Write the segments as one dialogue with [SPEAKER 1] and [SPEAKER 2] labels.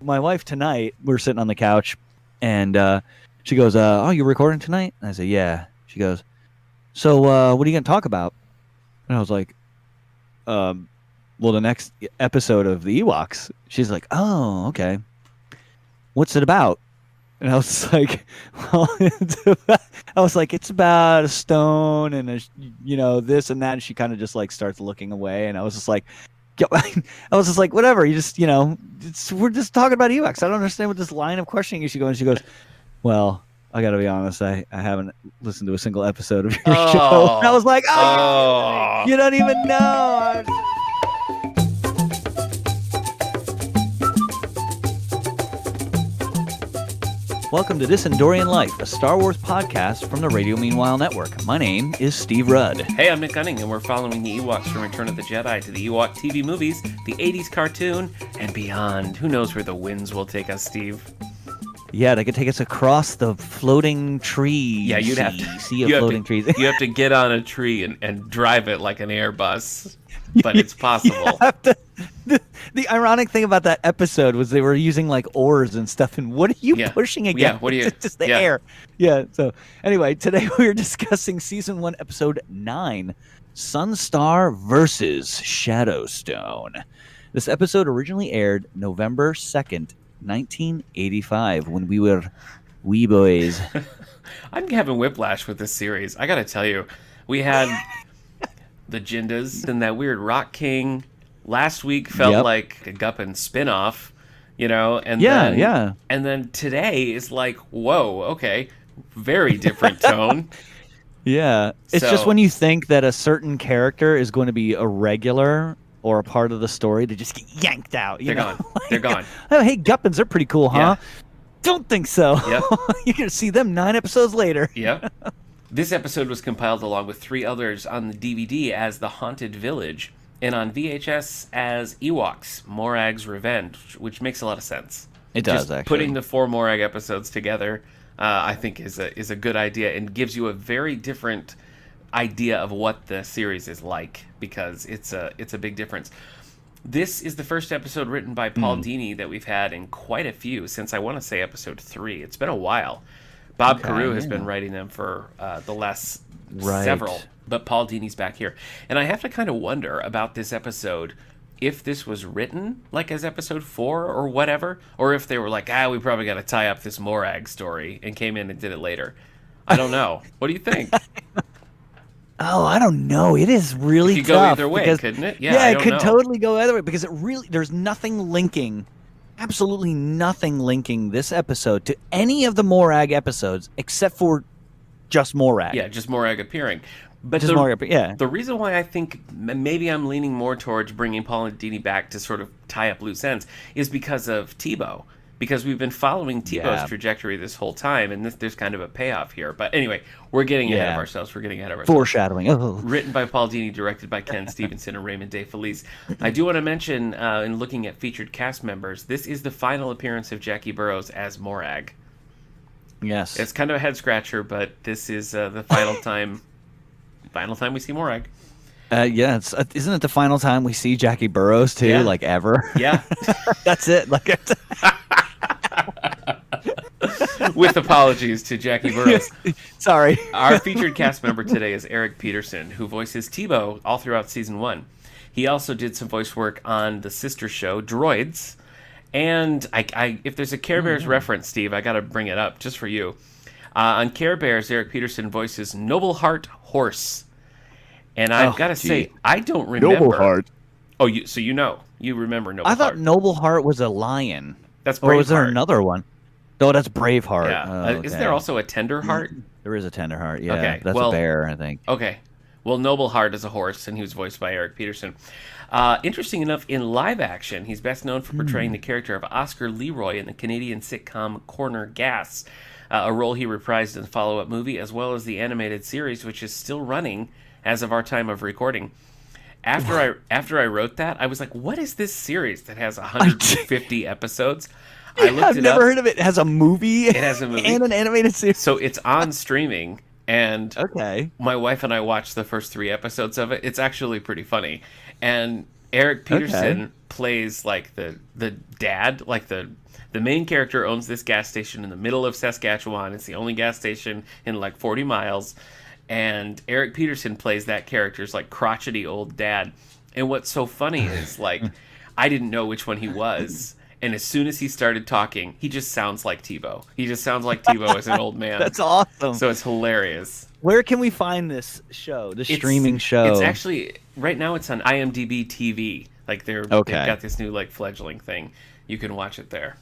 [SPEAKER 1] my wife tonight, we're sitting on the couch, and she goes, "Oh, you're recording tonight?" And I said, "Yeah." She goes, "So, what are you going to talk about?" And I was like, "Well, the next episode of the Ewoks." She's like, "Oh, okay. What's it about?" And I was like, "Well, it's about a stone and this and that." And she kind of just like starts looking away, and I was just like, "Whatever. You just, we're just talking about Ewoks. I don't understand what this line of questioning is." She goes, "Well, I got to be honest. I haven't listened to a single episode of your show." And I was like, "Oh, you don't even know." Welcome to This Endorian Life, a Star Wars podcast from the Radio Meanwhile Network. My name is Steve Rudd.
[SPEAKER 2] Hey, I'm Nick Gunning, and we're following the Ewoks from Return of the Jedi to the Ewok TV movies, the 80s cartoon, and beyond. Who knows where the winds will take us, Steve?
[SPEAKER 1] Yeah, they could take us across the floating trees.
[SPEAKER 2] Yeah, you'd have to
[SPEAKER 1] see floating trees.
[SPEAKER 2] You have to get on a tree and drive it like an Airbus, but it's possible.
[SPEAKER 1] The ironic thing about that episode was they were using like oars and stuff. And what are you pushing again?
[SPEAKER 2] Yeah, what are you?
[SPEAKER 1] Just the air. Yeah. So anyway, today we're discussing season 1, episode 9, Sunstar versus Shadowstone. This episode originally aired November 2nd, 1985, when we were wee boys.
[SPEAKER 2] I'm having whiplash with this series. I got to tell you, we had the Jindas and that weird Rock King. Last week felt like a Guppin spinoff, and then today is like, whoa, okay, very different tone.
[SPEAKER 1] Yeah, it's just when you think that a certain character is going to be a regular or a part of the story, they just get yanked out.
[SPEAKER 2] They're gone. They're gone.
[SPEAKER 1] Oh, hey, Guppins are pretty cool, huh?
[SPEAKER 2] Yeah.
[SPEAKER 1] Don't think so.
[SPEAKER 2] Yep.
[SPEAKER 1] You're going to see them 9 episodes later.
[SPEAKER 2] Yep. This episode was compiled along with 3 others on the DVD as The Haunted Village, and on VHS as Ewoks, Morag's Revenge, which makes a lot of sense.
[SPEAKER 1] It does, actually.
[SPEAKER 2] Putting the 4 Morag episodes together, I think, is a good idea and gives you a very different idea of what the series is like, because it's a big difference. This is the first episode written by Paul Dini that we've had in quite a few, since I want to say episode 3. It's been a while. Bob Carew has been writing them for the last several. But Paul Dini's back here. And I have to kind of wonder about this episode, if this was written like as episode 4 or whatever, or if they were like, we probably got to tie up this Morag story and came in and did it later. I don't know. What do you think?
[SPEAKER 1] Oh, I don't know. It is really
[SPEAKER 2] it could
[SPEAKER 1] tough.
[SPEAKER 2] Go either way, couldn't it?
[SPEAKER 1] Yeah, it could totally go either way, because there's nothing linking, absolutely nothing linking this episode to any of the Morag episodes except for just Morag.
[SPEAKER 2] Yeah, just Morag appearing. But the reason why I think maybe I'm leaning more towards bringing Paul and Dini back to sort of tie up loose ends is because of Tebow. Because we've been following Tebow's trajectory this whole time, and there's kind of a payoff here. But anyway, we're getting ahead of ourselves.
[SPEAKER 1] Foreshadowing. Oh.
[SPEAKER 2] Written by Paul Dini, directed by Ken Stevenson and Raymond De Felice. I do want to mention, in looking at featured cast members, this is the final appearance of Jackie Burroughs as Morag.
[SPEAKER 1] Yes.
[SPEAKER 2] It's kind of a head-scratcher, but this is the final time... Final time we see Morag.
[SPEAKER 1] Isn't it the final time we see Jackie Burroughs too? Like ever?
[SPEAKER 2] Yeah.
[SPEAKER 1] That's it.
[SPEAKER 2] With apologies to Jackie Burroughs.
[SPEAKER 1] Sorry.
[SPEAKER 2] Our featured cast member today is Eric Peterson, who voices Tebow all throughout season 1. He also did some voice work on the sister show Droids, and I if there's a Care Bears reference, Steve, I got to bring it up just for you. On Care Bears, Eric Peterson voices Noble Heart Horse. And I've got to say, I don't remember.
[SPEAKER 1] Noble Heart.
[SPEAKER 2] Oh, you remember Noble Heart.
[SPEAKER 1] I thought Noble Heart was a lion.
[SPEAKER 2] That's Braveheart.
[SPEAKER 1] Or was there another one? No, that's Braveheart.
[SPEAKER 2] Yeah.
[SPEAKER 1] Okay.
[SPEAKER 2] Isn't there also a Tender Heart?
[SPEAKER 1] There is a Tender Heart, yeah.
[SPEAKER 2] Okay.
[SPEAKER 1] That's a bear, I think.
[SPEAKER 2] Okay. Well, Noble Heart is a horse, and he was voiced by Eric Peterson. Interesting enough, in live action, he's best known for portraying the character of Oscar Leroy in the Canadian sitcom Corner Gas, a role he reprised in the follow-up movie, as well as the animated series, which is still running as of our time of recording. After I wrote that, I was like, what is this series that has 150 episodes? I looked
[SPEAKER 1] I've
[SPEAKER 2] it
[SPEAKER 1] never
[SPEAKER 2] up.
[SPEAKER 1] heard of it. It has a movie.
[SPEAKER 2] It has a movie.
[SPEAKER 1] And an animated series.
[SPEAKER 2] So it's on streaming, and
[SPEAKER 1] my
[SPEAKER 2] wife and I watched the first 3 episodes of it. It's actually pretty funny. And Eric Peterson plays like the dad, like the main character owns this gas station in the middle of Saskatchewan. It's the only gas station in like 40 miles. And Eric Peterson plays that character's like crotchety old dad. And what's so funny is like I didn't know which one he was. And as soon as he started talking, he just sounds like Tebow. He just sounds like Tebow as an old man.
[SPEAKER 1] That's awesome.
[SPEAKER 2] So it's hilarious.
[SPEAKER 1] Where can we find this show, streaming show?
[SPEAKER 2] It's actually, right now it's on IMDb TV. Like they've got this new like fledgling thing. You can watch it there.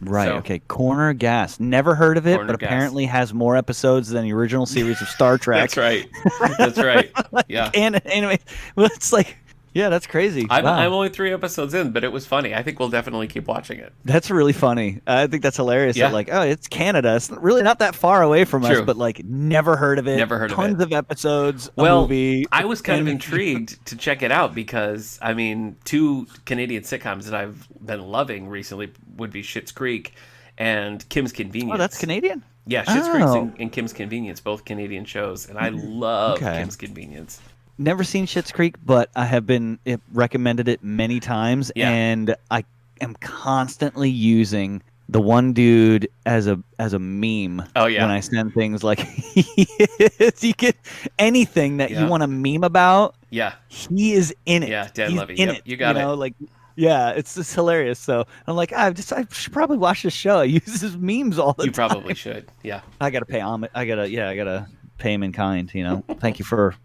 [SPEAKER 1] Right, okay. Corner Gas. Never heard of it, but apparently has more episodes than the original series of Star Trek.
[SPEAKER 2] That's right. That's right. Yeah.
[SPEAKER 1] And anyway, well, it's like, yeah, that's crazy.
[SPEAKER 2] I'm only 3 episodes in, but it was funny. I think we'll definitely keep watching it.
[SPEAKER 1] That's really funny. I think that's hilarious. Yeah. That, like, oh, it's Canada. It's really not that far away from us, but like, never heard of it.
[SPEAKER 2] Never heard of it.
[SPEAKER 1] Tons of episodes. Movie.
[SPEAKER 2] I was kind of intrigued to check it out because, I mean, 2 Canadian sitcoms that I've been loving recently would be Schitt's Creek and Kim's Convenience.
[SPEAKER 1] Oh, that's Canadian?
[SPEAKER 2] Yeah, Schitt's Creek and Kim's Convenience, both Canadian shows, and I love Kim's Convenience.
[SPEAKER 1] Never seen Schitt's Creek, but I have been recommended it many times, and I am constantly using the one dude as a meme.
[SPEAKER 2] Oh yeah,
[SPEAKER 1] when I send things like you get anything that you want to meme about.
[SPEAKER 2] Yeah,
[SPEAKER 1] he is in it.
[SPEAKER 2] Yeah, Dan Levy.
[SPEAKER 1] In it.
[SPEAKER 2] You got it.
[SPEAKER 1] Like. Yeah, it's just hilarious. So I'm like, I should probably watch this show. I use his memes all the time.
[SPEAKER 2] You probably should. Yeah.
[SPEAKER 1] I gotta pay homage. I gotta pay him in kind. You know, thank you for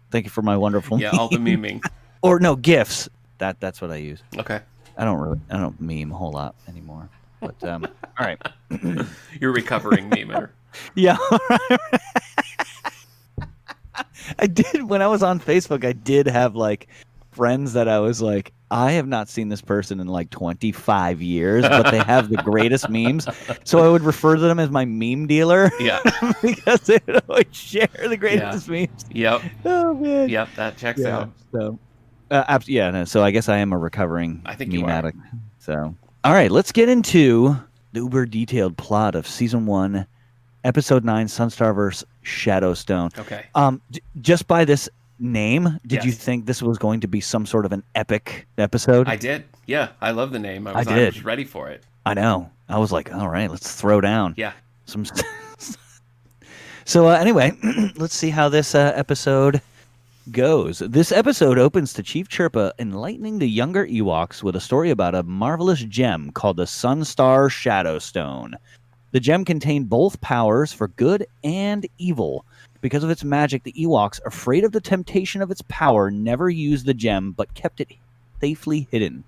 [SPEAKER 1] my wonderful.
[SPEAKER 2] Yeah, all the memeing.
[SPEAKER 1] Or no gifts. That's what I use.
[SPEAKER 2] Okay.
[SPEAKER 1] I don't meme a whole lot anymore. But all right.
[SPEAKER 2] You're recovering memer.
[SPEAKER 1] Yeah. I did when I was on Facebook. I did have like friends that I was like, I have not seen this person in like 25 years, but they have the greatest memes. So I would refer to them as my meme dealer.
[SPEAKER 2] Yeah.
[SPEAKER 1] Because they would always share the greatest memes.
[SPEAKER 2] Yep.
[SPEAKER 1] Oh, man.
[SPEAKER 2] Yep, that checks out.
[SPEAKER 1] So, so I guess I am a recovering meme addict. So, all right, let's get into the uber detailed plot of Season 1, Episode 9, Sunstar vs. Shadowstone.
[SPEAKER 2] Okay.
[SPEAKER 1] Just by this name, did you think this was going to be some sort of an epic episode?
[SPEAKER 2] I did. Yeah, I love the name. I was ready for it.
[SPEAKER 1] I know. I was like, all right, let's throw down.
[SPEAKER 2] Yeah.
[SPEAKER 1] So anyway, let's see how this episode goes. This episode opens to Chief Chirpa enlightening the younger Ewoks with a story about a marvelous gem called the Sunstar Shadowstone. The gem contained both powers for good and evil. Because of its magic, the Ewoks, afraid of the temptation of its power, never used the gem, but kept it safely hidden.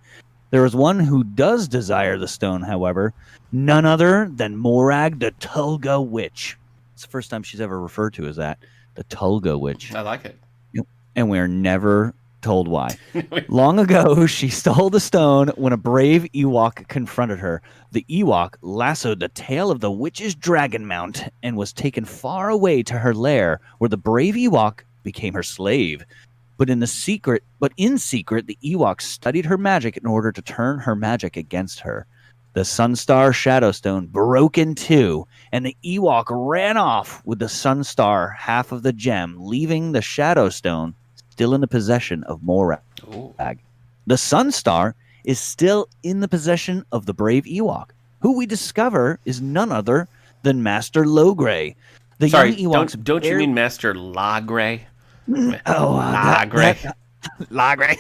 [SPEAKER 1] There is one who does desire the stone, however, none other than Morag the Tulga Witch. It's the first time she's ever referred to as that, the Tulga Witch.
[SPEAKER 2] I like it.
[SPEAKER 1] And we're never told why. Long ago, she stole the stone when a brave Ewok confronted her. The Ewok lassoed the tail of the witch's dragon mount and was taken far away to her lair, where the brave Ewok became her slave. But in secret, the Ewok studied her magic in order to turn her magic against her. The Sunstar Shadowstone broke in two, and the Ewok ran off with the Sunstar, half of the gem, leaving the Shadowstone still in the possession of Morag.
[SPEAKER 2] Ooh.
[SPEAKER 1] The Sunstar is still in the possession of the brave Ewok, who we discover is none other than Master Logray.
[SPEAKER 2] Sorry, don't you mean Master Logray? Logray.
[SPEAKER 1] Logray.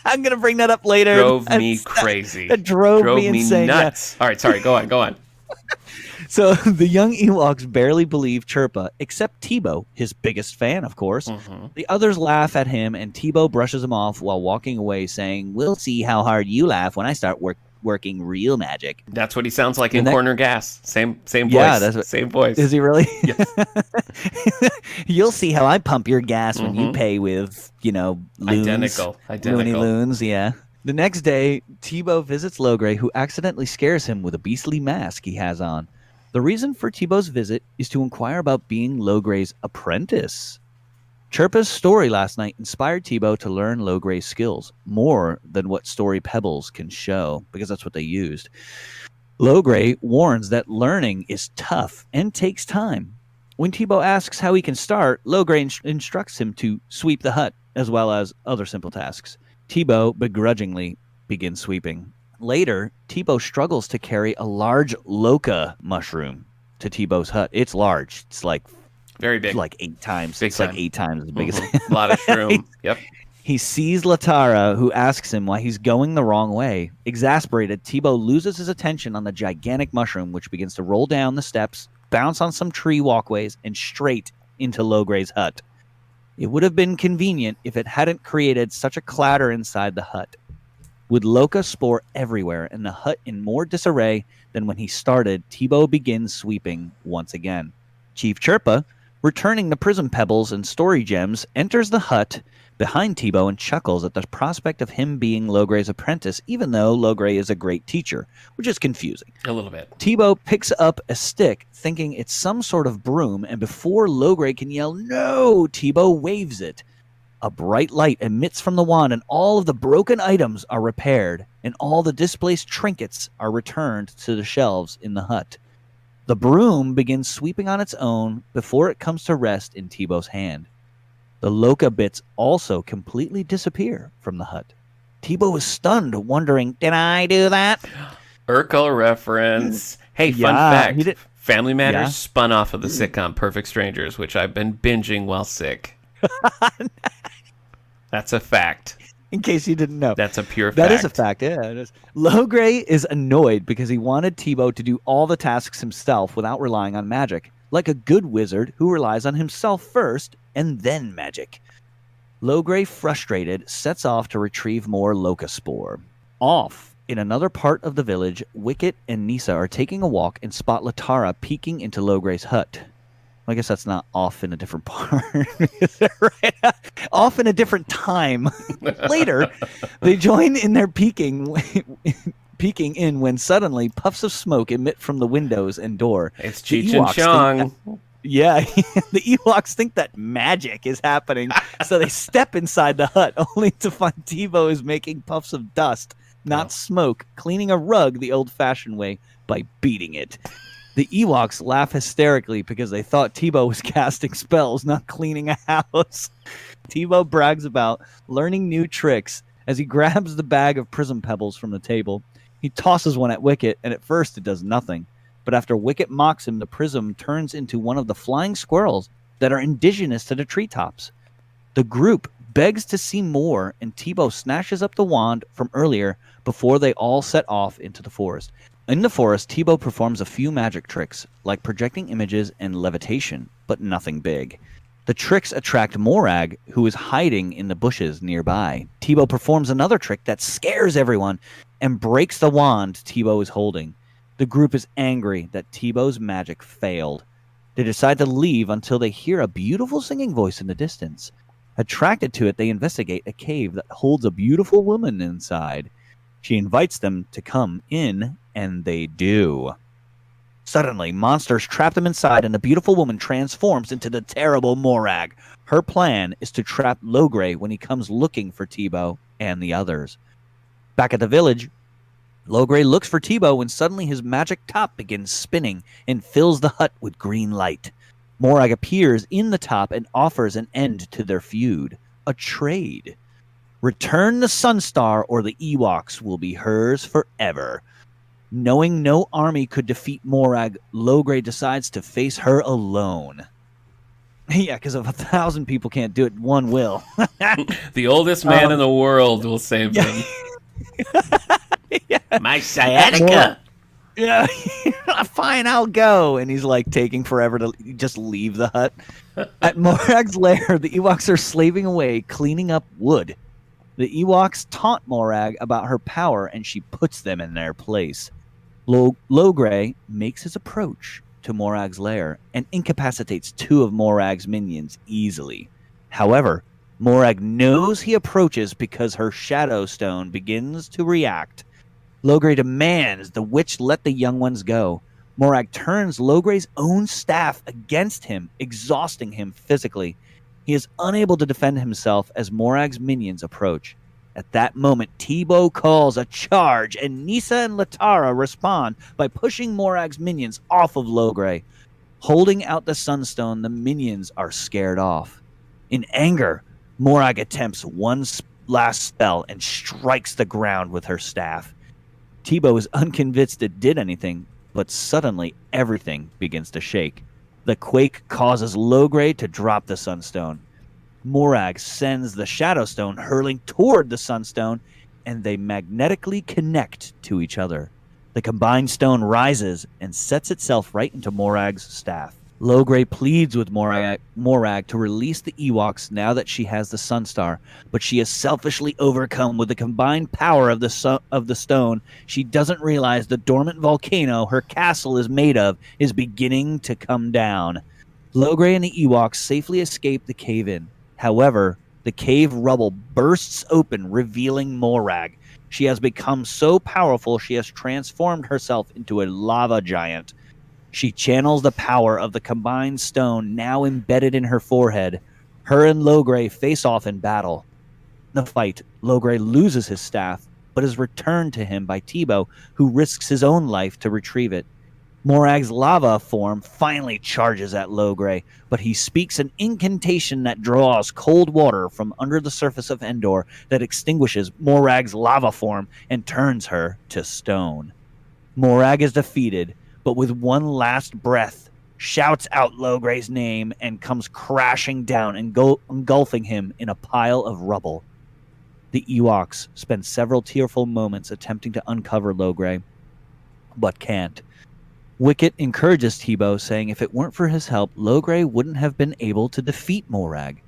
[SPEAKER 1] I'm going to bring that up later.
[SPEAKER 2] Drove me crazy.
[SPEAKER 1] That drove me insane.
[SPEAKER 2] Nuts. Yeah. All right, sorry, go on.
[SPEAKER 1] So the young Ewoks barely believe Chirpa, except Tebow, his biggest fan, of course. Mm-hmm. The others laugh at him, and Tebow brushes him off while walking away, saying, "We'll see how hard you laugh when I start working real magic."
[SPEAKER 2] That's what he sounds like in Corner Gas. Same voice.
[SPEAKER 1] Yeah,
[SPEAKER 2] same voice.
[SPEAKER 1] Is he really?
[SPEAKER 2] Yes.
[SPEAKER 1] You'll see how I pump your gas when you pay with, loons.
[SPEAKER 2] Identical.
[SPEAKER 1] Looney Loons, yeah. The next day, Tebow visits Logray, who accidentally scares him with a beastly mask he has on. The reason for Tebow's visit is to inquire about being Logray's apprentice. Chirpa's story last night inspired Tebow to learn Logray's skills, more than what story pebbles can show, because that's what they used. Logray warns that learning is tough and takes time. When Tebow asks how he can start, Logray instructs him to sweep the hut, as well as other simple tasks. Tebow begrudgingly begins sweeping. Later, Tebow struggles to carry a large Loka mushroom to Tebow's hut. It's large. It's like
[SPEAKER 2] Very big.
[SPEAKER 1] like 8 times.
[SPEAKER 2] Big
[SPEAKER 1] It's
[SPEAKER 2] time.
[SPEAKER 1] like 8 times as big as him.
[SPEAKER 2] A lot of shroom. Yep.
[SPEAKER 1] He sees Latara, who asks him why he's going the wrong way. Exasperated, Tebow loses his attention on the gigantic mushroom, which begins to roll down the steps, bounce on some tree walkways, and straight into Logray's hut. It would have been convenient if it hadn't created such a clatter inside the hut. With Loka spore everywhere and the hut in more disarray than when he started, Tebow begins sweeping once again. Chief Chirpa, returning the prism pebbles and story gems, enters the hut behind Tebow and chuckles at the prospect of him being Logray's apprentice, even though Logray is a great teacher, which is confusing.
[SPEAKER 2] A little bit.
[SPEAKER 1] Tebow picks up a stick, thinking it's some sort of broom, and before Logray can yell, "No!" Tebow waves it. A bright light emits from the wand, and all of the broken items are repaired, and all the displaced trinkets are returned to the shelves in the hut. The broom begins sweeping on its own before it comes to rest in Tebow's hand. The Loka bits also completely disappear from the hut. Tebow is stunned, wondering, did I do that?
[SPEAKER 2] Urkel reference. Hey, fun
[SPEAKER 1] Yeah,
[SPEAKER 2] fact. Family Matters
[SPEAKER 1] Yeah.
[SPEAKER 2] spun off of the sitcom Perfect Strangers, which I've been binging while sick. That's a fact.
[SPEAKER 1] In case you didn't know.
[SPEAKER 2] That's a pure fact.
[SPEAKER 1] That is a fact, yeah. It is. Logray is annoyed because he wanted Tebow to do all the tasks himself without relying on magic, like a good wizard who relies on himself first and then magic. Logray, frustrated, sets off to retrieve more Loka spore. Off in another part of the village, Wicket and Nisa are taking a walk and spot Latara peeking into Logray's hut. I guess that's not off in a different part. Right? Off in a different time. Later, they join in their peeking in when suddenly puffs of smoke emit from the windows and door.
[SPEAKER 2] It's Cheech and Chong.
[SPEAKER 1] Yeah, the Ewoks think that magic is happening, so they step inside the hut, only to find Tebow is making puffs of dust, not smoke, cleaning a rug the old-fashioned way by beating it. The Ewoks laugh hysterically because they thought Tebow was casting spells, not cleaning a house. Tebow brags about learning new tricks as he grabs the bag of prism pebbles from the table. He tosses one at Wicket, and at first it does nothing. But after Wicket mocks him, the prism turns into one of the flying squirrels that are indigenous to the treetops. The group begs to see more, and Tebow snatches up the wand from earlier before they all set off into the forest. In the forest, Tebow performs a few magic tricks, like projecting images and levitation, but nothing big. The tricks attract Morag, who is hiding in the bushes nearby. Tebow performs another trick that scares everyone and breaks the wand Tebow is holding. The group is angry that Tebow's magic failed. They decide to leave until they hear a beautiful singing voice in the distance. Attracted to it, they investigate a cave that holds a beautiful woman inside. She invites them to come in, and they do. Suddenly, monsters trap them inside, and the beautiful woman transforms into the terrible Morag. Her plan is to trap Logray when he comes looking for Tebow and the others. Back at the village, Logray looks for Tebow when suddenly his magic top begins spinning and fills the hut with green light. Morag appears in the top and offers an end to their feud. A trade. Return the Sunstar or the Ewoks will be hers forever. Knowing no army could defeat Morag, Logray decides to face her alone. Yeah, because if 1,000 people can't do it, one will.
[SPEAKER 2] The oldest man in the world will save them.
[SPEAKER 1] Yeah.
[SPEAKER 2] My sciatica.
[SPEAKER 1] Yeah, fine, I'll go. And he's like taking forever to just leave the hut. At Morag's lair, the Ewoks are slaving away, cleaning up wood. The Ewoks taunt Morag about her power, and she puts them in their place. Logray makes his approach to Morag's lair and incapacitates 2 of Morag's minions easily. However, Morag knows he approaches because her Shadowstone begins to react. Logray demands the witch let the young ones go. Morag turns Logray's own staff against him, exhausting him physically. He is unable to defend himself as Morag's minions approach. At that moment, Tebow calls a charge, and Nisa and Latara respond by pushing Morag's minions off of Logray. Holding out the Sunstone, the minions are scared off. In anger, Morag attempts one last spell and strikes the ground with her staff. Tebow is unconvinced it did anything, but suddenly everything begins to shake. The quake causes Logray to drop the Sunstone. Morag sends the Shadowstone hurling toward the Sunstone, and they magnetically connect to each other. The combined stone rises and sets itself right into Morag's staff. Logray pleads with Morag to release the Ewoks now that she has the Sunstar, but she is selfishly overcome with the combined power of the stone. She doesn't realize the dormant volcano her castle is made of is beginning to come down. Logray and the Ewoks safely escape the cave-in. However, the cave rubble bursts open, revealing Morag. She has become so powerful she has transformed herself into a lava giant. She channels the power of the combined stone now embedded in her forehead. Her and Logray face off in battle. In the fight, Logray loses his staff, but is returned to him by Tebow, who risks his own life to retrieve it. Morag's lava form finally charges at Logray, but he speaks an incantation that draws cold water from under the surface of Endor that extinguishes Morag's lava form and turns her to stone. Morag is defeated, but with one last breath, shouts out Logray's name and comes crashing down, engulfing him in a pile of rubble. The Ewoks spend several tearful moments attempting to uncover Logray, but can't. Wicket encourages Tebow, saying if it weren't for his help, Logray wouldn't have been able to defeat Morag.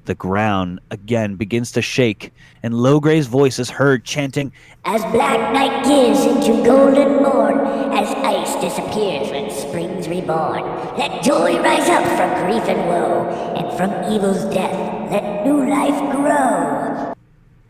[SPEAKER 1] The ground again begins to shake, and Logray's voice is heard chanting,
[SPEAKER 3] "As black night gives into golden morn, as ice disappears when spring's reborn, let joy rise up from grief and woe, and from evil's death let new life grow."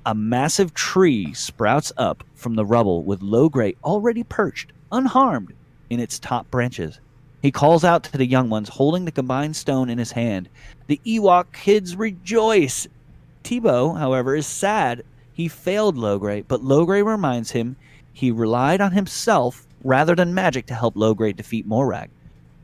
[SPEAKER 1] A massive tree sprouts up from the rubble with Logray already perched, unharmed, in its top branches. He calls out to the young ones, holding the combined stone in his hand. The Ewok kids rejoice. Tebow, however, is sad. He failed Logray, but Logray reminds him he relied on himself rather than magic to help Logray defeat Morag.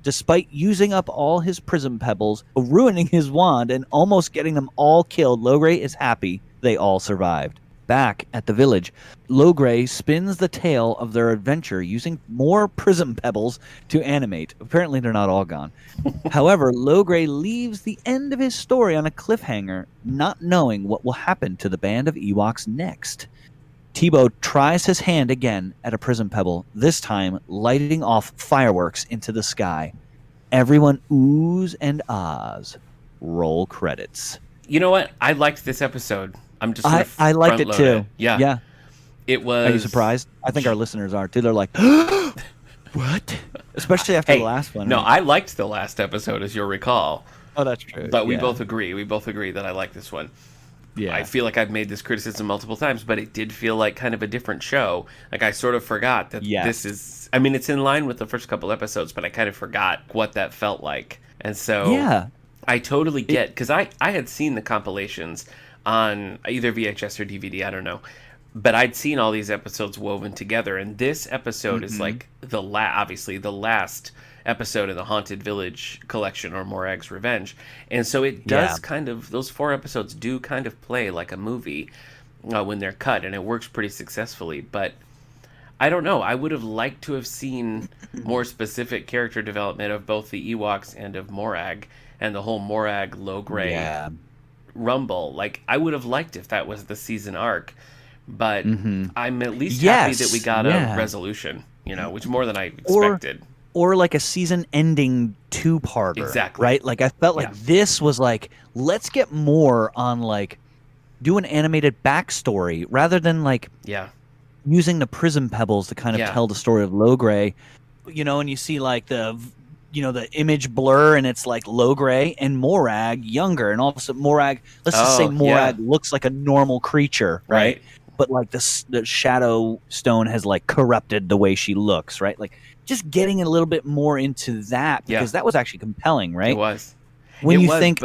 [SPEAKER 1] Despite using up all his prism pebbles, ruining his wand, and almost getting them all killed, Logray is happy they all survived. Back at the village, Logray spins the tale of their adventure using more prism pebbles to animate. Apparently they're not all gone. However, Logray leaves the end of his story on a cliffhanger, not knowing what will happen to the band of Ewoks next. Tebow tries his hand again at a prism pebble, this time lighting off fireworks into the sky. Everyone oohs and ahs. Roll credits.
[SPEAKER 2] You know what? I liked this episode. I'm just
[SPEAKER 1] I liked it too.
[SPEAKER 2] Yeah. It was.
[SPEAKER 1] Are you surprised? I think our listeners are too. They're like, what? Especially after the last one.
[SPEAKER 2] No, I liked the last episode, as you'll recall.
[SPEAKER 1] Oh, that's true.
[SPEAKER 2] But we both agree. We both agree that I like this one.
[SPEAKER 1] Yeah.
[SPEAKER 2] I feel like I've made this criticism multiple times, but it did feel like kind of a different show. Like I sort of forgot that this is. I mean, it's in line with the first couple episodes, but I kind of forgot what that felt like, and so I totally get, because I had seen the compilations on either VHS or DVD, I don't know. But I'd seen all these episodes woven together, and this episode is like obviously the last episode in the Haunted Village collection, or Morag's Revenge. And so it does kind of, those 4 episodes do kind of play like a movie when they're cut, and it works pretty successfully. But I don't know, I would have liked to have seen more specific character development of both the Ewoks and of Morag, and the whole Morag Logray rumble. Like, I would have liked if that was the season arc, but I'm at least happy that we got a resolution, which more than I expected.
[SPEAKER 1] Or like a season-ending 2-parter.
[SPEAKER 2] Exactly.
[SPEAKER 1] Right? Like, I felt like this was like, let's get more on, like, do an animated backstory rather than, like, using the prism pebbles to kind of tell the story of Logray. And you see, like, the image blur, and it's like Logray and Morag younger, and all of a sudden Morag, let's just say Morag looks like a normal creature, right? But like the Shadowstone has like corrupted the way she looks, right? Like just getting a little bit more into that, because that was actually compelling, right?
[SPEAKER 2] It was.
[SPEAKER 1] When you think,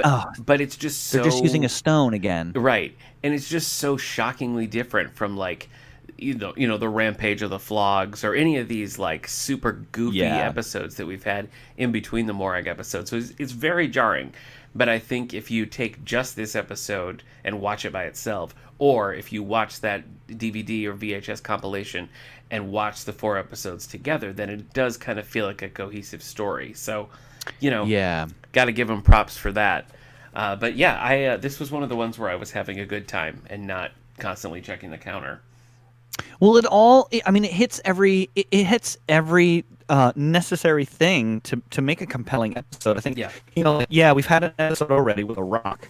[SPEAKER 2] but it's just so,
[SPEAKER 1] they're just using a stone again,
[SPEAKER 2] right? And it's just so shockingly different from like the Rampage of the Flogs, or any of these like super goofy episodes that we've had in between the Morag episodes. So it's very jarring. But I think if you take just this episode and watch it by itself, or if you watch that DVD or VHS compilation and watch the 4 episodes together, then it does kind of feel like a cohesive story. So, got to give them props for that. But yeah, this was one of the ones where I was having a good time and not constantly checking the counter.
[SPEAKER 1] Well, it hits every necessary thing to make a compelling episode. I think, we've had an episode already with a rock,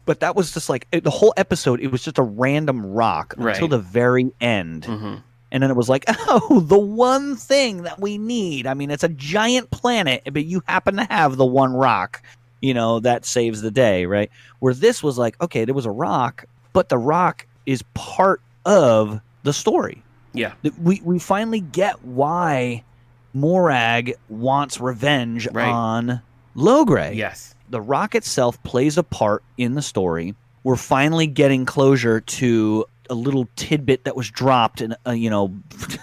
[SPEAKER 1] but that was just like the whole episode. It was just a random rock until the very end.
[SPEAKER 2] Mm-hmm.
[SPEAKER 1] And then it was like, oh, the one thing that we need. I mean, it's a giant planet, but you happen to have the one rock, that saves the day, right? Where this was like, okay, there was a rock, but the rock is part of the story.
[SPEAKER 2] Yeah.
[SPEAKER 1] We finally get why Morag wants revenge on Logray.
[SPEAKER 2] Yes.
[SPEAKER 1] The rock itself plays a part in the story. We're finally getting closure to a little tidbit that was dropped in,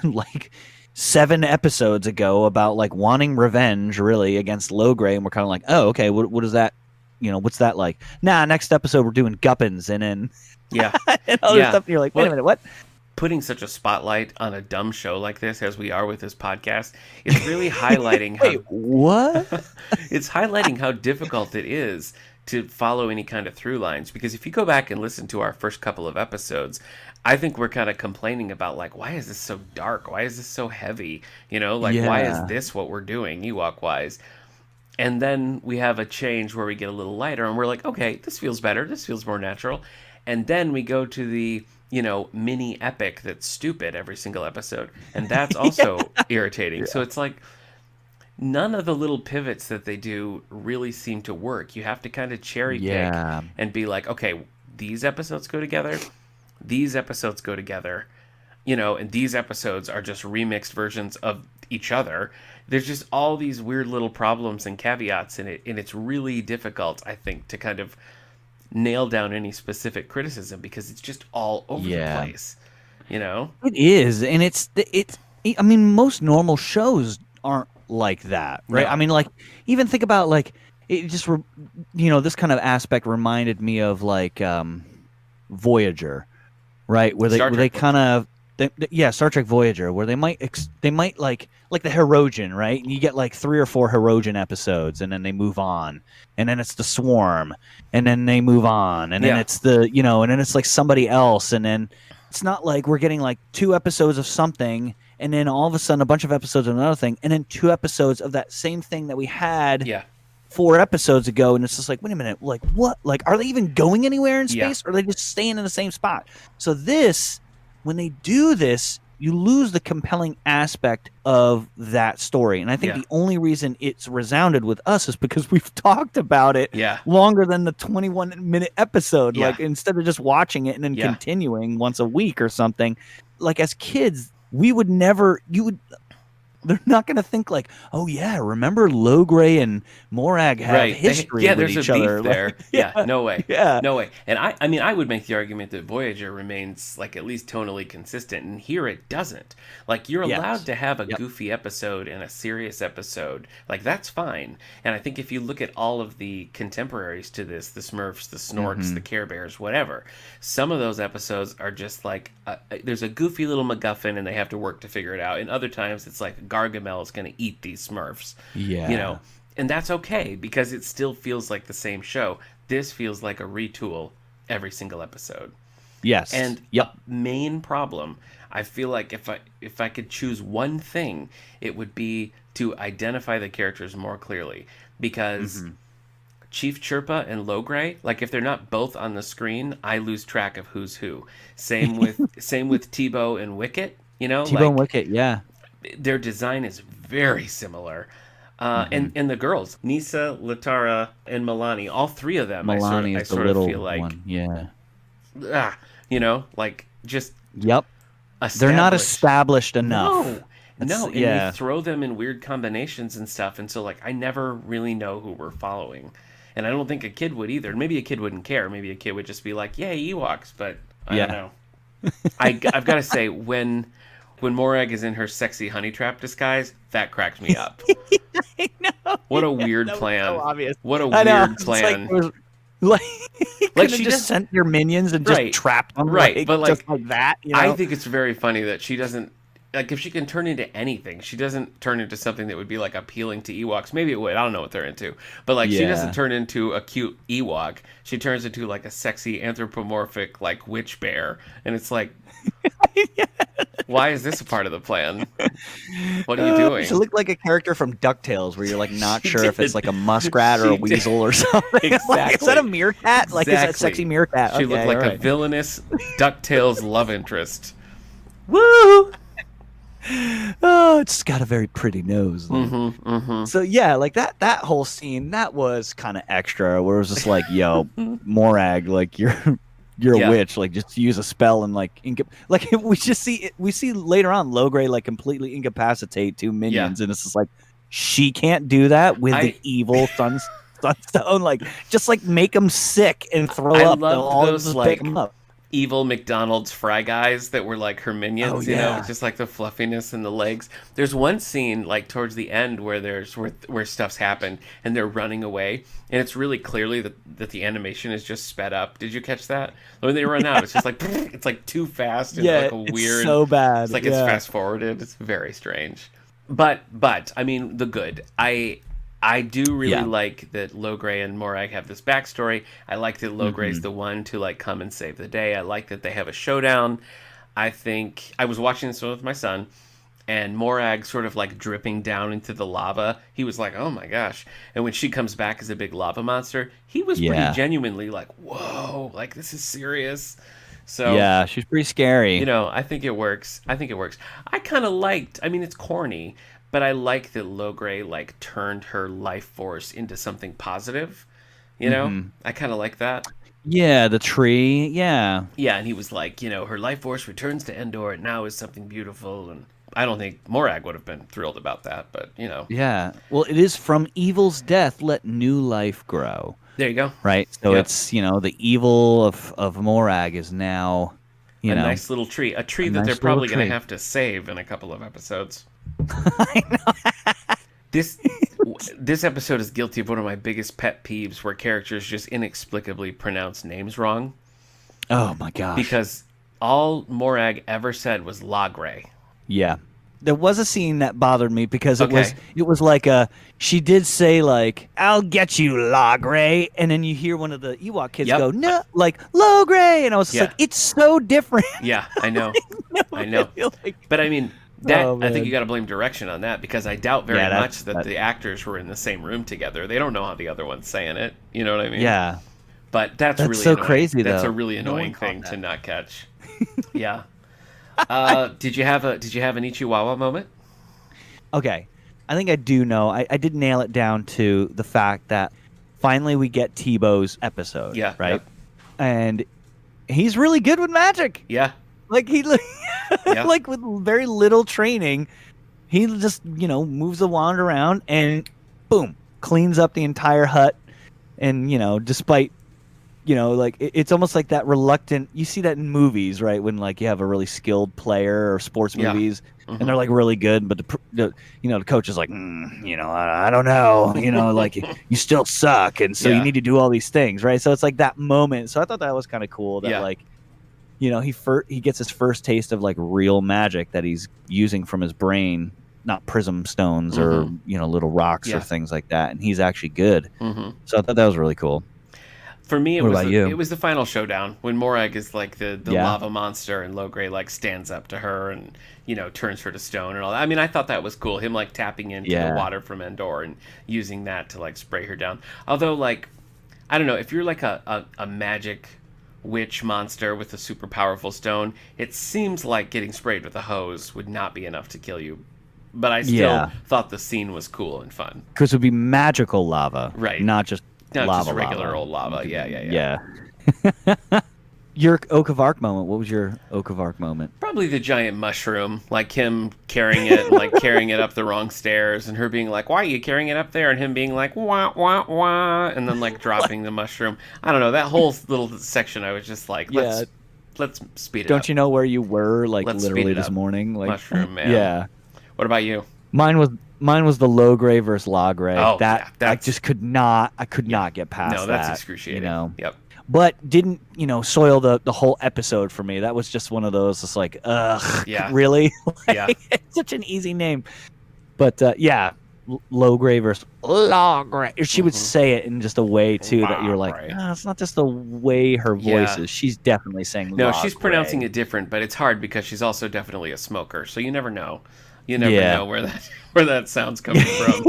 [SPEAKER 1] like 7 episodes ago about like wanting revenge really against Logray. And we're kind of like, oh, okay, what is that? What's that like? Nah, next episode we're doing guppins and then and other stuff. And you're like, wait a minute, what?
[SPEAKER 2] Putting such a spotlight on a dumb show like this as we are with this podcast, it's really highlighting
[SPEAKER 1] what?
[SPEAKER 2] It's highlighting how difficult it is to follow any kind of through lines, because if you go back and listen to our first couple of episodes, I think we're kind of complaining about like, why is this so dark? Why is this so heavy? Why is this what we're doing Ewok wise? And then we have a change where we get a little lighter and we're like, okay, this feels better. This feels more natural. And then we go to the mini epic that's stupid every single episode, and that's also irritating. So it's like none of the little pivots that they do really seem to work. You have to kind of cherry pick and be like, okay, these episodes go together, these episodes go together, and these episodes are just remixed versions of each other. There's just all these weird little problems and caveats in it, and it's really difficult, I think, to kind of nail down any specific criticism because it's just all over the place.
[SPEAKER 1] It is, and it's I mean, most normal shows aren't like that, right?
[SPEAKER 2] No.
[SPEAKER 1] I mean, like, even think about like it just this kind of aspect reminded me of like Voyager, right? Where they kind of Star Trek Voyager, where they might like the Hirogen, right? You get like 3 or 4 Hirogen episodes, and then they move on, and then it's the Swarm, and then they move on, and then it's the and then it's like somebody else, and then it's not like we're getting like 2 episodes of something, and then all of a sudden a bunch of episodes of another thing, and then 2 episodes of that same thing that we had 4 episodes ago, and it's just like, wait a minute, like what? Like, are they even going anywhere in space, or are they just staying in the same spot? So when they do this, you lose the compelling aspect of that story. And I think the only reason it's resounded with us is because we've talked about it longer than the 21-minute episode. Like, instead of just watching it and then continuing once a week or something, like as kids, they're not going to think like, oh yeah, remember Logray and Morag have history with
[SPEAKER 2] there's
[SPEAKER 1] each
[SPEAKER 2] a beef
[SPEAKER 1] other
[SPEAKER 2] there. No way.
[SPEAKER 1] Yeah.
[SPEAKER 2] No way. And I mean, I would make the argument that Voyager remains like at least tonally consistent, and here it doesn't. Like, you're allowed to have a goofy episode and a serious episode. Like, that's fine. And I think if you look at all of the contemporaries to this, the Smurfs, the Snorks, the Care Bears, whatever, some of those episodes are just like, there's a goofy little MacGuffin and they have to work to figure it out. And other times it's like, Gargamel is going to eat these Smurfs. And that's okay because it still feels like the same show. This feels like a retool every single episode.
[SPEAKER 1] Yes.
[SPEAKER 2] And a main problem, I feel like if I could choose one thing, it would be to identify the characters more clearly, because Chief Chirpa and Logray, like if they're not both on the screen, I lose track of who's who. Same with Tebow and Wicket,
[SPEAKER 1] Tebow and Wicket,
[SPEAKER 2] their design is very similar. And the girls, Nisa, Latara, and Milani, all 3 of them,
[SPEAKER 1] Milani
[SPEAKER 2] I
[SPEAKER 1] is the
[SPEAKER 2] sort
[SPEAKER 1] little
[SPEAKER 2] of feel like,
[SPEAKER 1] one.
[SPEAKER 2] like just
[SPEAKER 1] they're not established enough.
[SPEAKER 2] No, and we throw them in weird combinations and stuff, and so like I never really know who we're following, and I don't think a kid would either. Maybe a kid wouldn't care. Maybe a kid would just be like, "Yay, Ewoks!" But I don't know. I've got to say, when Morag is in her sexy honey trap disguise, that cracked me up.
[SPEAKER 1] I know.
[SPEAKER 2] What a weird
[SPEAKER 1] That was
[SPEAKER 2] plan.
[SPEAKER 1] so obvious.
[SPEAKER 2] What a
[SPEAKER 1] I know.
[SPEAKER 2] weird
[SPEAKER 1] It's
[SPEAKER 2] plan.
[SPEAKER 1] Like you
[SPEAKER 2] Like,
[SPEAKER 1] could have
[SPEAKER 2] she
[SPEAKER 1] just
[SPEAKER 2] does-
[SPEAKER 1] sent your minions and just
[SPEAKER 2] Right.
[SPEAKER 1] trapped them,
[SPEAKER 2] Right, but,
[SPEAKER 1] just
[SPEAKER 2] like,
[SPEAKER 1] like that. You know?
[SPEAKER 2] I think it's very funny that she doesn't, like, if she can turn into anything, she doesn't turn into something that would be, like, appealing to Ewoks. Maybe it would. I don't know what they're into. But, like, she
[SPEAKER 1] Yeah.
[SPEAKER 2] doesn't turn into a cute Ewok. She turns into, like, a sexy anthropomorphic, like, witch bear. And it's like, why is this a part of the plan? What are you doing?
[SPEAKER 1] She looked like a character from DuckTales, where you're like not
[SPEAKER 2] She
[SPEAKER 1] sure if it's
[SPEAKER 2] did.
[SPEAKER 1] like a muskrat or a
[SPEAKER 2] She did.
[SPEAKER 1] weasel or something. Like, is that a meerkat? Like, is that
[SPEAKER 2] Exactly.
[SPEAKER 1] sexy meerkat?
[SPEAKER 2] She
[SPEAKER 1] Okay,
[SPEAKER 2] looked like
[SPEAKER 1] all
[SPEAKER 2] a
[SPEAKER 1] right.
[SPEAKER 2] villainous DuckTales love interest.
[SPEAKER 1] Woo! Oh, it's got a very pretty nose. though.
[SPEAKER 2] Mm-hmm, mm-hmm.
[SPEAKER 1] So yeah, like that whole scene, that was kind of extra. Where it was just like, yo, Morag, like you're
[SPEAKER 2] Yeah.
[SPEAKER 1] a witch, like just use a spell and like like we see later on Logray like completely incapacitate two minions, and it's just like she can't do that with the evil Sunstone. Like just like make them sick and throw
[SPEAKER 2] I
[SPEAKER 1] up.
[SPEAKER 2] love
[SPEAKER 1] They'll all
[SPEAKER 2] those,
[SPEAKER 1] just
[SPEAKER 2] like,
[SPEAKER 1] pick 'em up.
[SPEAKER 2] Evil McDonald's fry guys that were like her minions,
[SPEAKER 1] Oh,
[SPEAKER 2] you know,
[SPEAKER 1] yeah.
[SPEAKER 2] just like the fluffiness and the legs. There's one scene like towards the end where where stuff's happened and they're running away, and it's really clearly that the animation is just sped up. Did you catch that? When they run out, it's just like it's like too fast and
[SPEAKER 1] Yeah,
[SPEAKER 2] like a
[SPEAKER 1] it's
[SPEAKER 2] weird.
[SPEAKER 1] so bad.
[SPEAKER 2] It's like it's
[SPEAKER 1] yeah.
[SPEAKER 2] fast forwarded. It's very strange. But I mean the good. I do really
[SPEAKER 1] Yeah.
[SPEAKER 2] like that Logray and Morag have this backstory. I like that Logray's the one to like come and save the day. I like that they have a showdown. I think I was watching this one with my son, and Morag sort of like dripping down into the lava. He was like, "Oh my gosh!" And when she comes back as a big lava monster, he was pretty
[SPEAKER 1] Yeah.
[SPEAKER 2] genuinely like, "Whoa! Like this is serious." So
[SPEAKER 1] Yeah, she's pretty scary.
[SPEAKER 2] you know, I think it works. I kind of liked. I mean, it's corny. But I like that Logray like turned her life force into something positive. You know, I kind of like that.
[SPEAKER 1] Yeah, the tree. Yeah.
[SPEAKER 2] Yeah, and he was like, you know, her life force returns to Endor and now is something beautiful. And I don't think Morag would have been thrilled about that, but you know.
[SPEAKER 1] Yeah. Well, it is from evil's death, let new life grow.
[SPEAKER 2] There you go.
[SPEAKER 1] Right. So
[SPEAKER 2] Yep.
[SPEAKER 1] it's, the evil of Morag is now,
[SPEAKER 2] A nice little tree. A tree that
[SPEAKER 1] nice
[SPEAKER 2] they're
[SPEAKER 1] little
[SPEAKER 2] probably going
[SPEAKER 1] tree.
[SPEAKER 2] to have to save in a couple of episodes.
[SPEAKER 1] I know.
[SPEAKER 2] This episode is guilty of one of my biggest pet peeves where characters just inexplicably pronounce names wrong.
[SPEAKER 1] Oh my gosh.
[SPEAKER 2] Because all Morag ever said was Logray.
[SPEAKER 1] Yeah. There was a scene that bothered me because
[SPEAKER 2] Okay.
[SPEAKER 1] it was like she did say like, I'll get you, Logray, and then you hear one of the Ewok kids
[SPEAKER 2] Yep.
[SPEAKER 1] go, no, like Logray, and I was just
[SPEAKER 2] Yeah.
[SPEAKER 1] like, it's so different.
[SPEAKER 2] Yeah, I know. I know.
[SPEAKER 1] Like,
[SPEAKER 2] But I mean, that
[SPEAKER 1] Oh,
[SPEAKER 2] I think
[SPEAKER 1] man.
[SPEAKER 2] you got to blame direction on that because I doubt very
[SPEAKER 1] Yeah,
[SPEAKER 2] much that the actors were in the same room together. They don't know how the other one's saying it. You know what I mean?
[SPEAKER 1] yeah.
[SPEAKER 2] But that's really
[SPEAKER 1] so
[SPEAKER 2] annoying.
[SPEAKER 1] crazy,
[SPEAKER 2] That's
[SPEAKER 1] though.
[SPEAKER 2] a really
[SPEAKER 1] No one
[SPEAKER 2] annoying
[SPEAKER 1] caught
[SPEAKER 2] thing to
[SPEAKER 1] that.
[SPEAKER 2] not catch. Yeah. Did you have an Ichiwawa moment?
[SPEAKER 1] Okay. I think I do know. I did nail it down to the fact that finally we get Tebow's episode.
[SPEAKER 2] Yeah,
[SPEAKER 1] Right? And he's really good with magic.
[SPEAKER 2] Yeah.
[SPEAKER 1] Like he
[SPEAKER 2] Yeah.
[SPEAKER 1] like with very little training, he just, moves the wand around and boom, cleans up the entire hut. And, despite like it's almost like that reluctant. You see that in movies, right? When like you have a really skilled player or sports
[SPEAKER 2] Yeah.
[SPEAKER 1] movies, and they're like really good, but the coach is like, I don't know, like you still suck, and so
[SPEAKER 2] Yeah.
[SPEAKER 1] you need to do all these things, right? So it's like that moment. So I thought that was kind of cool that
[SPEAKER 2] Yeah.
[SPEAKER 1] like, he gets his first taste of like real magic that he's using from his brain, not prism stones or little rocks
[SPEAKER 2] Yeah.
[SPEAKER 1] or things like that, and he's actually good.
[SPEAKER 2] Mm-hmm.
[SPEAKER 1] So I thought that was really cool.
[SPEAKER 2] For me,
[SPEAKER 1] What about you?
[SPEAKER 2] it was the final showdown when Morag is like the
[SPEAKER 1] Yeah.
[SPEAKER 2] lava monster and Logray like stands up to her and turns her to stone and all that. I mean, I thought that was cool. Him like tapping into the
[SPEAKER 1] Yeah.
[SPEAKER 2] water from Endor and using that to like spray her down. Although like, I don't know, if you're like a magic witch monster with a super powerful stone, it seems like getting sprayed with a hose would not be enough to kill you. But I still
[SPEAKER 1] Yeah.
[SPEAKER 2] thought the scene was cool and fun.
[SPEAKER 1] Because it would be magical lava,
[SPEAKER 2] Right.
[SPEAKER 1] Not just
[SPEAKER 2] Not
[SPEAKER 1] lava.
[SPEAKER 2] just regular
[SPEAKER 1] lava.
[SPEAKER 2] old lava. Yeah.
[SPEAKER 1] Your Oak of Arc moment. What was your Oak of Arc moment?
[SPEAKER 2] Probably the giant mushroom, like him carrying it, and like carrying it up the wrong stairs, and her being like, "Why are you carrying it up there?" And him being like, "Wah wah wah," and then like dropping the mushroom. I don't know, that whole little section. I was just like, let's speed it up.
[SPEAKER 1] Don't you know where you were, like,
[SPEAKER 2] Let's
[SPEAKER 1] literally
[SPEAKER 2] speed it
[SPEAKER 1] this
[SPEAKER 2] up.
[SPEAKER 1] morning? Like,
[SPEAKER 2] Mushroom Man.
[SPEAKER 1] Yeah.
[SPEAKER 2] What about you?
[SPEAKER 1] Mine was the Logray versus Logray.
[SPEAKER 2] Oh,
[SPEAKER 1] that
[SPEAKER 2] yeah,
[SPEAKER 1] I
[SPEAKER 2] that's-
[SPEAKER 1] just could not get past
[SPEAKER 2] No, that's
[SPEAKER 1] that,
[SPEAKER 2] excruciating.
[SPEAKER 1] You know.
[SPEAKER 2] Yep.
[SPEAKER 1] But didn't, soil the whole episode for me. That was just one of those, it's like, ugh,
[SPEAKER 2] Yeah.
[SPEAKER 1] really? Like,
[SPEAKER 2] Yeah.
[SPEAKER 1] It's such an easy name. But, yeah, Logray versus Logray. She would say it in just a way, too, that you're like,
[SPEAKER 2] Logray.
[SPEAKER 1] it's not just the way her voice
[SPEAKER 2] Yeah.
[SPEAKER 1] is. She's definitely saying
[SPEAKER 2] No,
[SPEAKER 1] Logray.
[SPEAKER 2] she's pronouncing it different, but it's hard because she's also definitely a smoker. So you never know. You never
[SPEAKER 1] Yeah.
[SPEAKER 2] know where that sound's coming from.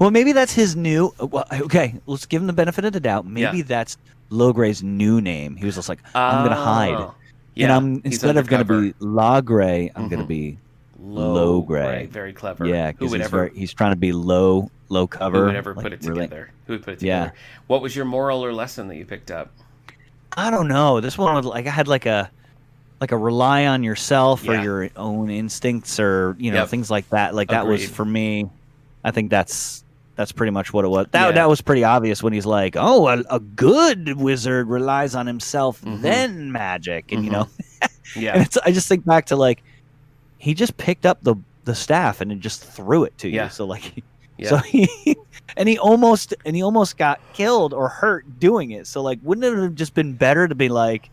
[SPEAKER 1] Well, maybe that's his new. Well, okay, let's give him the benefit of the doubt. Maybe
[SPEAKER 2] Yeah.
[SPEAKER 1] that's Logray's new name. He was just like, I'm gonna hide,
[SPEAKER 2] Oh, yeah,
[SPEAKER 1] and
[SPEAKER 2] he's
[SPEAKER 1] instead of gonna
[SPEAKER 2] undercover.
[SPEAKER 1] be Logray, I'm
[SPEAKER 2] Mhm.
[SPEAKER 1] gonna be
[SPEAKER 2] Logray.
[SPEAKER 1] Logray.
[SPEAKER 2] Very clever.
[SPEAKER 1] Yeah,
[SPEAKER 2] Who
[SPEAKER 1] because
[SPEAKER 2] would
[SPEAKER 1] he's trying to be low cover.
[SPEAKER 2] Who would ever
[SPEAKER 1] like,
[SPEAKER 2] put it
[SPEAKER 1] really.
[SPEAKER 2] together? Who would put it
[SPEAKER 1] Yeah.
[SPEAKER 2] together? What was your moral or lesson that you picked up?
[SPEAKER 1] I don't know. This one was like I had like a rely on yourself or
[SPEAKER 2] Yeah.
[SPEAKER 1] your own instincts or
[SPEAKER 2] Yep.
[SPEAKER 1] things like that. Like that was
[SPEAKER 2] Agreed.
[SPEAKER 1] for me. I think that's pretty much what it was.
[SPEAKER 2] Yeah.
[SPEAKER 1] That was pretty obvious when he's like, "Oh, a good wizard relies on himself,
[SPEAKER 2] Mhm.
[SPEAKER 1] then magic," and
[SPEAKER 2] Yeah.
[SPEAKER 1] and I just think back to like he just picked up the staff and then just threw it to you.
[SPEAKER 2] Yeah.
[SPEAKER 1] So like,
[SPEAKER 2] Yeah.
[SPEAKER 1] so he almost got killed or hurt doing it. So like, wouldn't it have just been better to be like,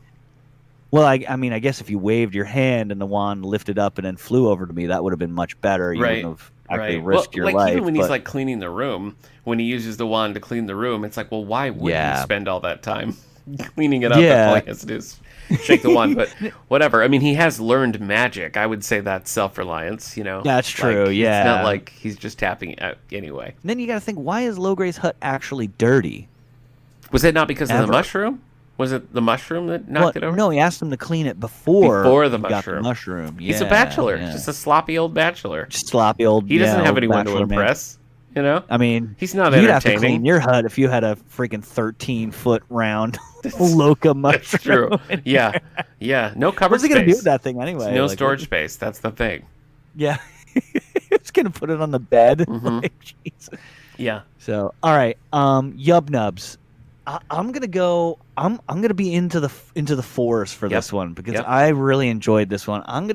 [SPEAKER 1] well, I mean, I guess if you waved your hand and the wand lifted up and then flew over to me, that would have been much better. You
[SPEAKER 2] Right.
[SPEAKER 1] wouldn't have actually
[SPEAKER 2] Right.
[SPEAKER 1] risked
[SPEAKER 2] Well,
[SPEAKER 1] your
[SPEAKER 2] like
[SPEAKER 1] life.
[SPEAKER 2] even when he's
[SPEAKER 1] but-
[SPEAKER 2] like cleaning the room, when he uses the wand to clean the room, it's like, well, why would
[SPEAKER 1] Yeah.
[SPEAKER 2] he spend all that time cleaning it up?
[SPEAKER 1] Yeah.
[SPEAKER 2] If all he has to do is shake the wand. But whatever. I mean, he has learned magic. I would say that's self-reliance.
[SPEAKER 1] That's true, yeah.
[SPEAKER 2] It's not like he's just tapping it out anyway.
[SPEAKER 1] And then you got to think, why is Logray's hut actually dirty?
[SPEAKER 2] Was it not because of
[SPEAKER 1] Ever.
[SPEAKER 2] the mushroom? Was it the mushroom that knocked it over?
[SPEAKER 1] No, he asked him to clean it before
[SPEAKER 2] the
[SPEAKER 1] he got
[SPEAKER 2] mushroom.
[SPEAKER 1] the mushroom.
[SPEAKER 2] He's a
[SPEAKER 1] Yeah,
[SPEAKER 2] bachelor,
[SPEAKER 1] yeah.
[SPEAKER 2] just a sloppy old bachelor.
[SPEAKER 1] Just sloppy old.
[SPEAKER 2] He doesn't have
[SPEAKER 1] old
[SPEAKER 2] anyone to
[SPEAKER 1] bachelor man.
[SPEAKER 2] impress. You know,
[SPEAKER 1] I mean,
[SPEAKER 2] he's not
[SPEAKER 1] you'd have to
[SPEAKER 2] entertaining.
[SPEAKER 1] clean your hut if you had a freaking 13-foot round Loca
[SPEAKER 2] That's
[SPEAKER 1] mushroom.
[SPEAKER 2] true. Yeah, yeah. No cupboard
[SPEAKER 1] What's he
[SPEAKER 2] space.
[SPEAKER 1] gonna do with that thing anyway?
[SPEAKER 2] No
[SPEAKER 1] Like,
[SPEAKER 2] storage space. That's the thing.
[SPEAKER 1] Yeah, he's gonna put it on the bed.
[SPEAKER 2] Mhm.
[SPEAKER 1] Like, Jesus.
[SPEAKER 2] Yeah.
[SPEAKER 1] So, all right, Yub Nubs. I'm gonna go. I'm gonna be into the fours for
[SPEAKER 2] Yep.
[SPEAKER 1] this one because
[SPEAKER 2] Yep.
[SPEAKER 1] I really enjoyed this one. I'm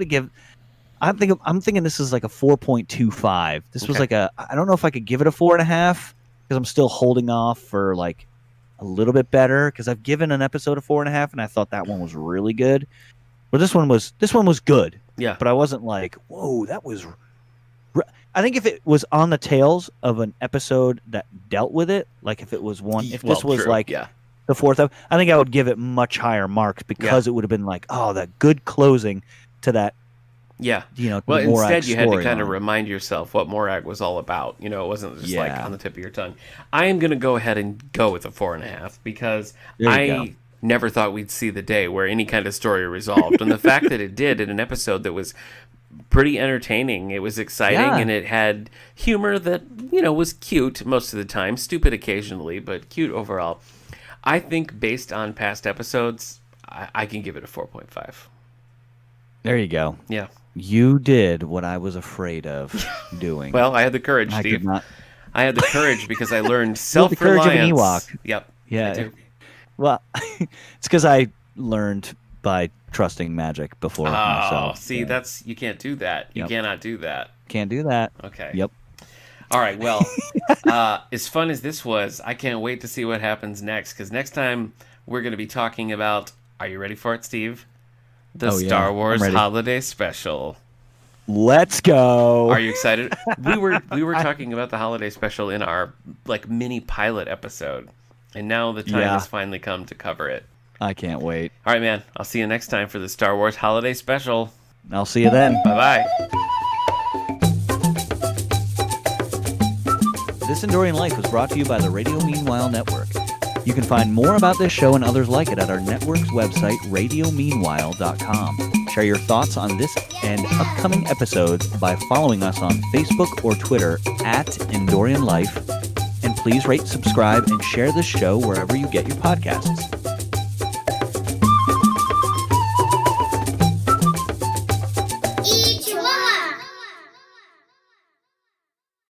[SPEAKER 1] thinking this is like a 4.25. This was
[SPEAKER 2] Okay.
[SPEAKER 1] like I don't know if I could give it a 4.5 because I'm still holding off for like a little bit better because I've given an episode a 4.5 and I thought that one was really good. But this one was good.
[SPEAKER 2] Yeah.
[SPEAKER 1] But I wasn't like, whoa, that was. I think if it was on the tails of an episode that dealt with it, like if it was one, if this was
[SPEAKER 2] true.
[SPEAKER 1] like
[SPEAKER 2] yeah.
[SPEAKER 1] the fourth, I think I would give it much higher marks because it would have been like, oh, that good closing to that.
[SPEAKER 2] Yeah.
[SPEAKER 1] To
[SPEAKER 2] Well,
[SPEAKER 1] the Morag
[SPEAKER 2] instead you had to kind of
[SPEAKER 1] storyline.
[SPEAKER 2] remind yourself what Morag was all about. You know, it wasn't just like
[SPEAKER 1] Yeah.
[SPEAKER 2] on the tip of your tongue. I am going to go ahead and go with a 4.5 because
[SPEAKER 1] There you
[SPEAKER 2] I
[SPEAKER 1] go.
[SPEAKER 2] never thought we'd see the day where any kind of story resolved. And the fact that it did in an episode that was pretty entertaining, it was exciting,
[SPEAKER 1] Yeah.
[SPEAKER 2] and it had humor that, was cute most of the time, stupid occasionally, but cute overall. I think based on past episodes, I can give it a 4.5.
[SPEAKER 1] There you go.
[SPEAKER 2] Yeah.
[SPEAKER 1] You did what I was afraid of doing.
[SPEAKER 2] Well, I had the courage,
[SPEAKER 1] I
[SPEAKER 2] Steve.
[SPEAKER 1] could not.
[SPEAKER 2] I had the courage because I learned
[SPEAKER 1] You had the courage
[SPEAKER 2] self-reliance.
[SPEAKER 1] of an Ewok.
[SPEAKER 2] Yep.
[SPEAKER 1] Yeah.
[SPEAKER 2] I do.
[SPEAKER 1] Well, it's because I learned by trusting magic before
[SPEAKER 2] Oh,
[SPEAKER 1] myself.
[SPEAKER 2] see,
[SPEAKER 1] Yeah.
[SPEAKER 2] you can't do that. You
[SPEAKER 1] Yep.
[SPEAKER 2] cannot do that.
[SPEAKER 1] Can't do that.
[SPEAKER 2] Okay.
[SPEAKER 1] Yep.
[SPEAKER 2] All right. Well, as fun as this was, I can't wait to see what happens next. Because next time we're going to be talking about. Are you ready for it, Steve? The
[SPEAKER 1] Oh, yeah.
[SPEAKER 2] Star
[SPEAKER 1] I'm
[SPEAKER 2] Wars
[SPEAKER 1] ready.
[SPEAKER 2] Holiday Special.
[SPEAKER 1] Let's go.
[SPEAKER 2] Are you excited? we were talking about the holiday special in our mini pilot episode, and now the time
[SPEAKER 1] Yeah.
[SPEAKER 2] has finally come to cover it.
[SPEAKER 1] I can't wait.
[SPEAKER 2] All right, man. I'll see you next time for the Star Wars Holiday Special.
[SPEAKER 1] I'll see you then.
[SPEAKER 2] Bye-bye.
[SPEAKER 1] This Endorian Life was brought to you by the Radio Meanwhile Network. You can find more about this show and others like it at our network's website, radiomeanwhile.com. Share your thoughts on this and upcoming episodes by following us on Facebook or Twitter at Endorian Life. And please rate, subscribe, and share this show wherever you get your podcasts.